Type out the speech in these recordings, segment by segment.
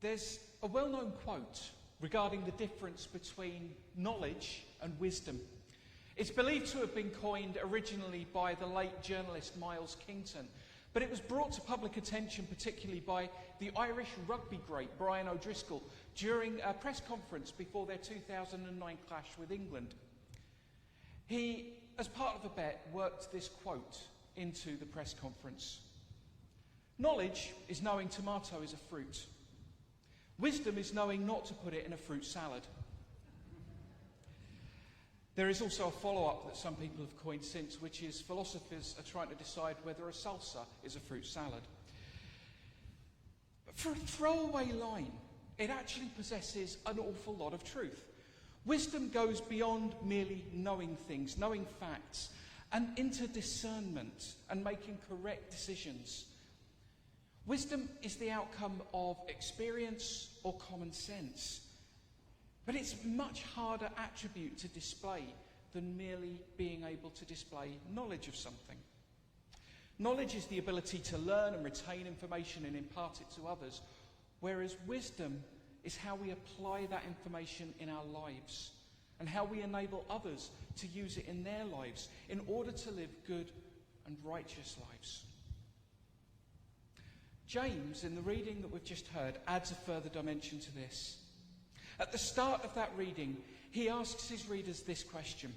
There's a well-known quote regarding the difference between knowledge and wisdom. It's believed to have been coined originally by the late journalist Miles Kington, but it was brought to public attention particularly by the Irish rugby great Brian O'Driscoll during a press conference before their 2009 clash with England. He, as part of a bet, worked this quote into the press conference. Knowledge is knowing tomato is a fruit. Wisdom is knowing not to put it in a fruit salad. There is also a follow-up that some people have coined since, which is philosophers are trying to decide whether a salsa is a fruit salad. But for a throwaway line, it actually possesses an awful lot of truth. Wisdom goes beyond merely knowing things, knowing facts, and into discernment and making correct decisions. Wisdom is the outcome of experience or common sense, but it's a much harder attribute to display than merely being able to display knowledge of something. Knowledge is the ability to learn and retain information and impart it to others, whereas wisdom is how we apply that information in our lives and how we enable others to use it in their lives in order to live good and righteous lives. James, in the reading that we've just heard, adds a further dimension to this. At the start of that reading, he asks his readers this question: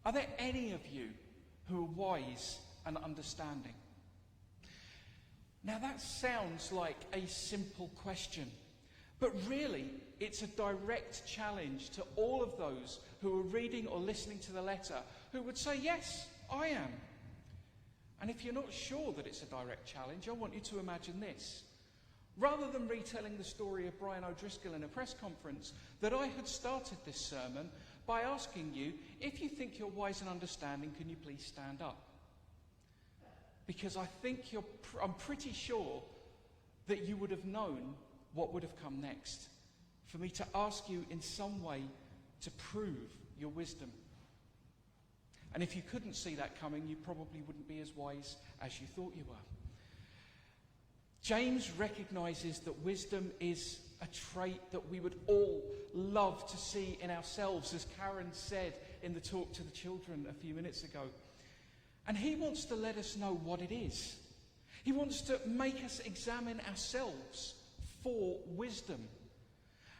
are there any of you who are wise and understanding? Now that sounds like a simple question, but really it's a direct challenge to all of those who are reading or listening to the letter who would say, yes, I am. And if you're not sure that it's a direct challenge, I want you to imagine this. Rather than retelling the story of Brian O'Driscoll in a press conference, that I had started this sermon by asking you, if you think you're wise and understanding, can you please stand up? Because I think I'm pretty sure that you would have known what would have come next, for me to ask you in some way to prove your wisdom. And if you couldn't see that coming, you probably wouldn't be as wise as you thought you were. James recognizes that wisdom is a trait that we would all love to see in ourselves, as Karen said in the talk to the children a few minutes ago. And he wants to let us know what it is. He wants to make us examine ourselves for wisdom.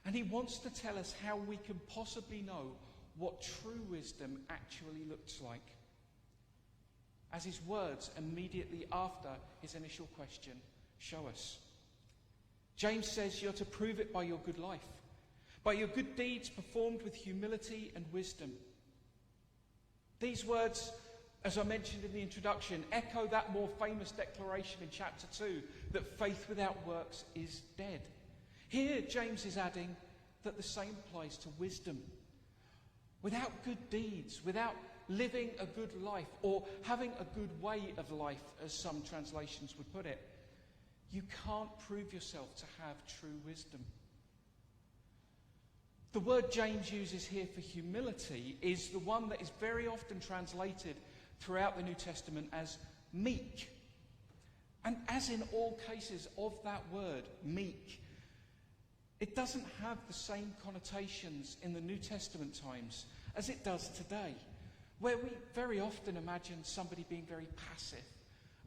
And he wants to tell us how we can possibly know what true wisdom actually looks like. As his words immediately after his initial question show us. James says you're to prove it by your good life, by your good deeds performed with humility and wisdom. These words, as I mentioned in the introduction, echo that more famous declaration in chapter 2 that faith without works is dead. Here, James is adding that the same applies to wisdom. Without good deeds, without living a good life, or having a good way of life, as some translations would put it, you can't prove yourself to have true wisdom. The word James uses here for humility is the one that is very often translated throughout the New Testament as meek. And as in all cases of that word, meek, it doesn't have the same connotations in the New Testament times as it does today, where we very often imagine somebody being very passive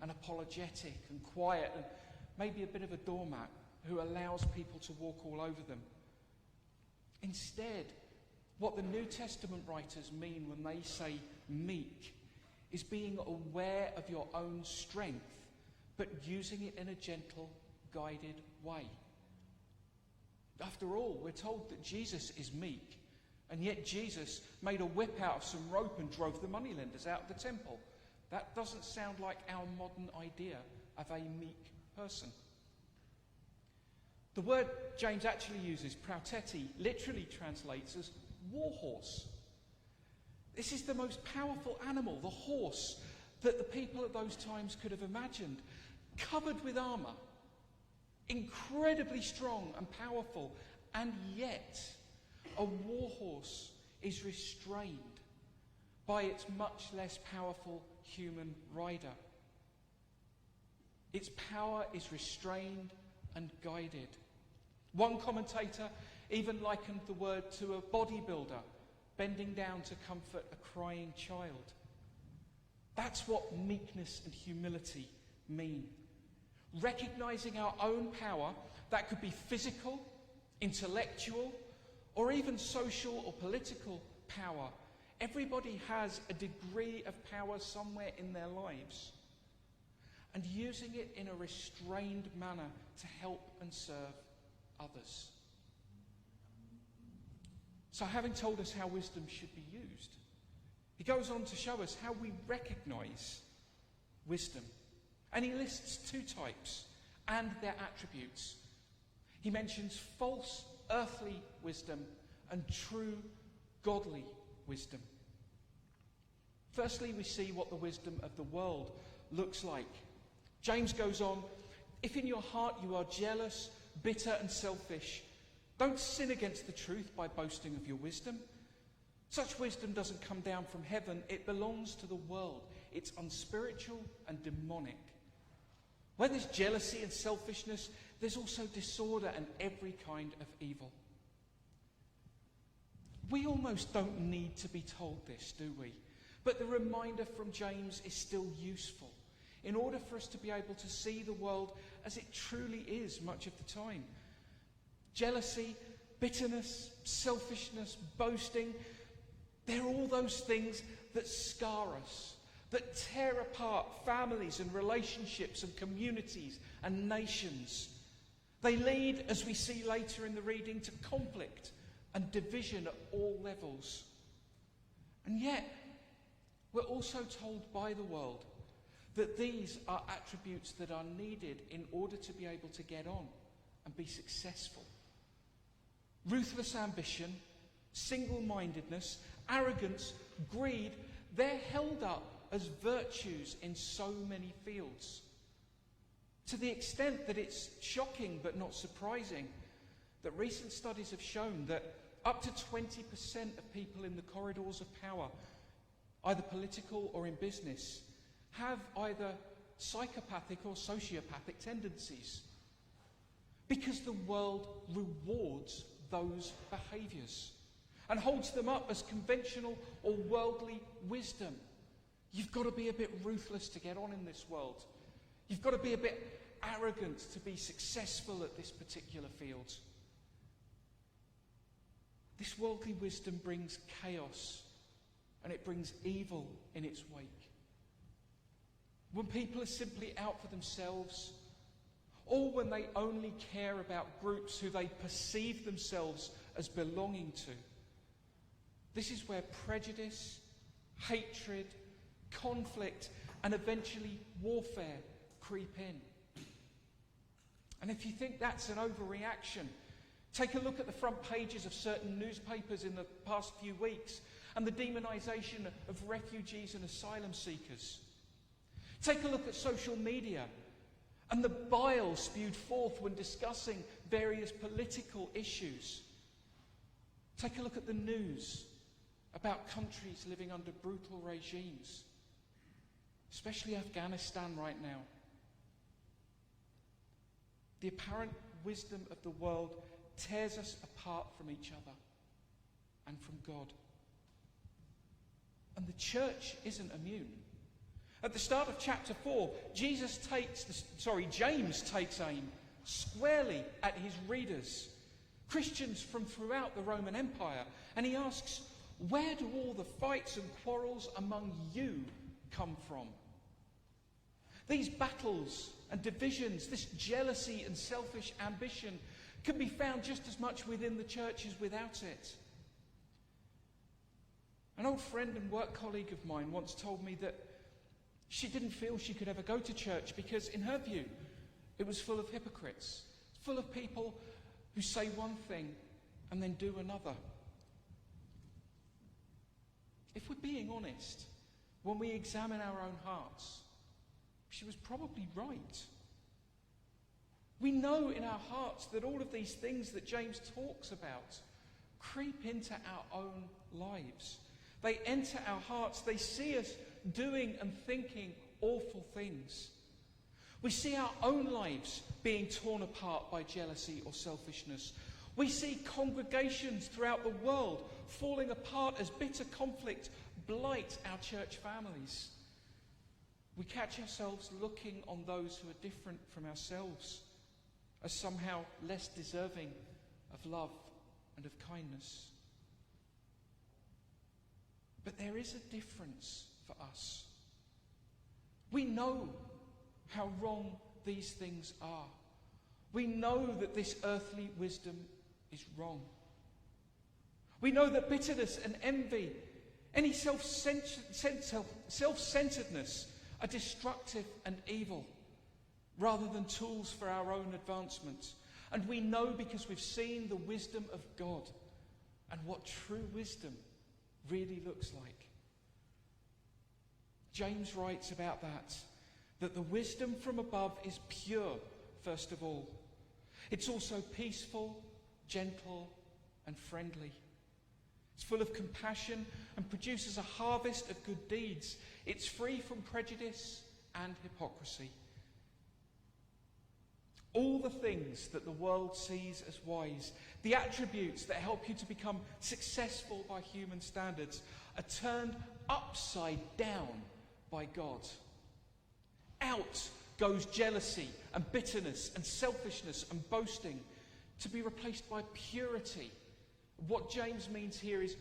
and apologetic and quiet and maybe a bit of a doormat who allows people to walk all over them. Instead, what the New Testament writers mean when they say meek is being aware of your own strength, but using it in a gentle, guided way. After all, we're told that Jesus is meek, and yet Jesus made a whip out of some rope and drove the moneylenders out of the temple. That doesn't sound like our modern idea of a meek person. The word James actually uses, prauteti, literally translates as warhorse. This is the most powerful animal, the horse, that the people at those times could have imagined, covered with armour, incredibly strong and powerful, and yet a warhorse is restrained by its much less powerful human rider. Its power is restrained and guided. One commentator even likened the word to a bodybuilder bending down to comfort a crying child. That's what meekness and humility mean. Recognizing our own power, that could be physical, intellectual, or even social or political power. Everybody has a degree of power somewhere in their lives. And using it in a restrained manner to help and serve others. So having told us how wisdom should be used, he goes on to show us how we recognize wisdom. And he lists two types and their attributes. He mentions false earthly wisdom and true godly wisdom. Firstly, we see what the wisdom of the world looks like. James goes on, if in your heart you are jealous, bitter and selfish, don't sin against the truth by boasting of your wisdom. Such wisdom doesn't come down from heaven. It belongs to the world. It's unspiritual and demonic. Where there's jealousy and selfishness, there's also disorder and every kind of evil. We almost don't need to be told this, do we? But the reminder from James is still useful in order for us to be able to see the world as it truly is much of the time. Jealousy, bitterness, selfishness, boasting, they're all those things that scar us, that tear apart families and relationships and communities and nations. They lead, as we see later in the reading, to conflict and division at all levels. And yet, we're also told by the world that these are attributes that are needed in order to be able to get on and be successful. Ruthless ambition, single-mindedness, arrogance, greed, they're held up as virtues in so many fields. To the extent that it's shocking but not surprising that recent studies have shown that up to 20% of people in the corridors of power, either political or in business, have either psychopathic or sociopathic tendencies. Because the world rewards those behaviours and holds them up as conventional or worldly wisdom. You've got to be a bit ruthless to get on in this world. You've got to be a bit arrogant to be successful at this particular field. This worldly wisdom brings chaos and it brings evil in its wake. When people are simply out for themselves, or when they only care about groups who they perceive themselves as belonging to, this is where prejudice, hatred, conflict, and eventually warfare creep in. And if you think that's an overreaction, take a look at the front pages of certain newspapers in the past few weeks and the demonization of refugees and asylum seekers. Take a look at social media and the bile spewed forth when discussing various political issues. Take a look at the news about countries living under brutal regimes, especially Afghanistan right now. The apparent wisdom of the world tears us apart from each other and from God. And the church isn't immune. At the start of chapter 4, James takes aim squarely at his readers, Christians from throughout the Roman Empire, and he asks, where do all the fights and quarrels among you come from? These battles and divisions, this jealousy and selfish ambition can be found just as much within the church as without it. An old friend and work colleague of mine once told me that she didn't feel she could ever go to church because, in her view, it was full of hypocrites, full of people who say one thing and then do another. If we're being honest, when we examine our own hearts, she was probably right. We know in our hearts that all of these things that James talks about creep into our own lives. They enter our hearts. They see us doing and thinking awful things. We see our own lives being torn apart by jealousy or selfishness. We see congregations throughout the world falling apart as bitter conflict blight our church families. We catch ourselves looking on those who are different from ourselves as somehow less deserving of love and of kindness. But there is a difference for us. We know how wrong these things are. We know that this earthly wisdom is wrong. We know that bitterness and envy, any self-centeredness, are destructive and evil, rather than tools for our own advancement. And we know because we've seen the wisdom of God and what true wisdom really looks like. James writes about that the wisdom from above is pure, first of all. It's also peaceful, gentle, and friendly. It's full of compassion and produces a harvest of good deeds. It's free from prejudice and hypocrisy. All the things that the world sees as wise, the attributes that help you to become successful by human standards, are turned upside down by God. Out goes jealousy and bitterness and selfishness and boasting, to be replaced by purity. What James means here is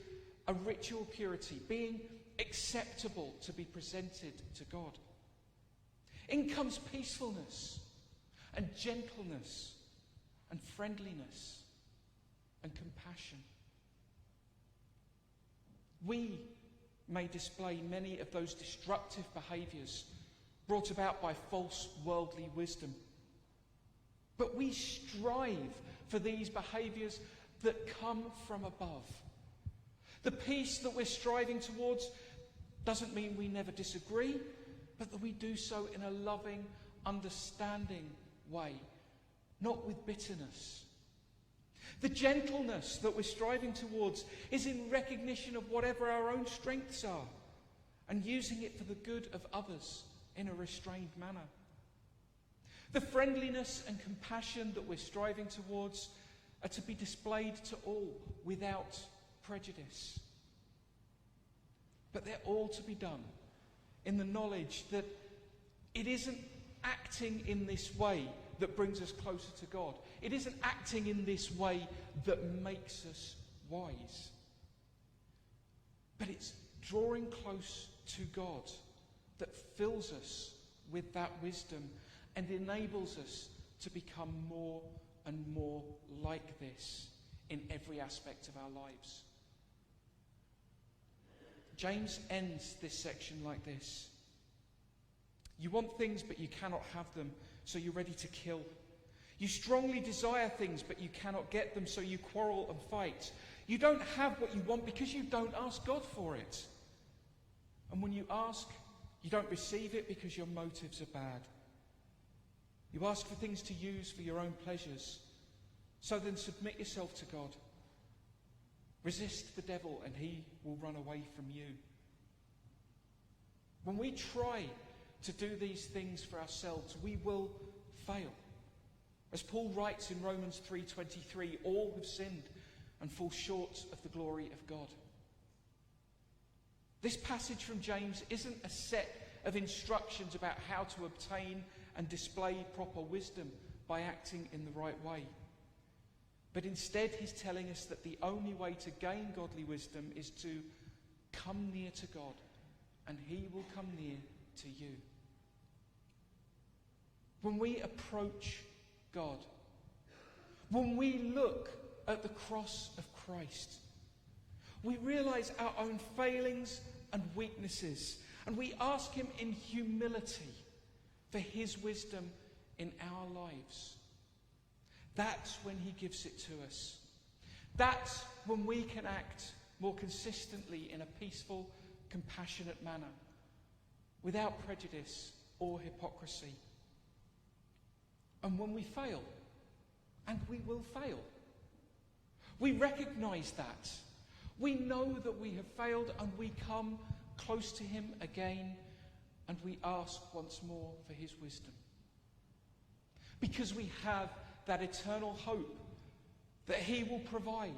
a ritual purity, being acceptable to be presented to God. In comes peacefulness and gentleness and friendliness and compassion. We may display many of those destructive behaviours brought about by false worldly wisdom, but we strive for these behaviours that come from above. The peace that we're striving towards doesn't mean we never disagree, but that we do so in a loving, understanding way, not with bitterness. The gentleness that we're striving towards is in recognition of whatever our own strengths are and using it for the good of others in a restrained manner. The friendliness and compassion that we're striving towards are to be displayed to all without prejudice. But they're all to be done in the knowledge that it isn't acting in this way that brings us closer to God. It isn't acting in this way that makes us wise. But it's drawing close to God that fills us with that wisdom and enables us to become more and more like this in every aspect of our lives. James ends this section like this. You want things, but you cannot have them, so you're ready to kill. You strongly desire things, but you cannot get them, so you quarrel and fight. You don't have what you want because you don't ask God for it. And when you ask, you don't receive it because your motives are bad. You ask for things to use for your own pleasures. So then submit yourself to God. Resist the devil and he will run away from you. When we try to do these things for ourselves, we will fail. As Paul writes in Romans 3:23, all have sinned and fall short of the glory of God. This passage from James isn't a set of instructions about how to obtain and display proper wisdom by acting in the right way. But instead he's telling us that the only way to gain godly wisdom is to come near to God, and he will come near to you. When we approach God, when we look at the cross of Christ, we realise our own failings and weaknesses, and we ask him in humility for his wisdom in our lives. That's when he gives it to us. That's when we can act more consistently in a peaceful, compassionate manner, without prejudice or hypocrisy. And when we fail, and we will fail, we recognise that. We know that we have failed, and we come close to him again, and we ask once more for his wisdom. because we have that eternal hope that he will provide.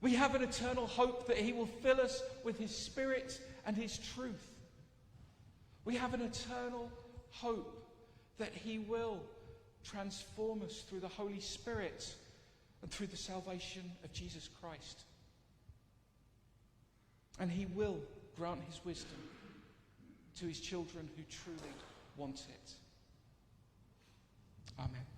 We have an eternal hope that he will fill us with his Spirit and his truth. We have an eternal hope that he will transform us through the Holy Spirit and through the salvation of Jesus Christ. And he will grant his wisdom to his children who truly want it. Amen.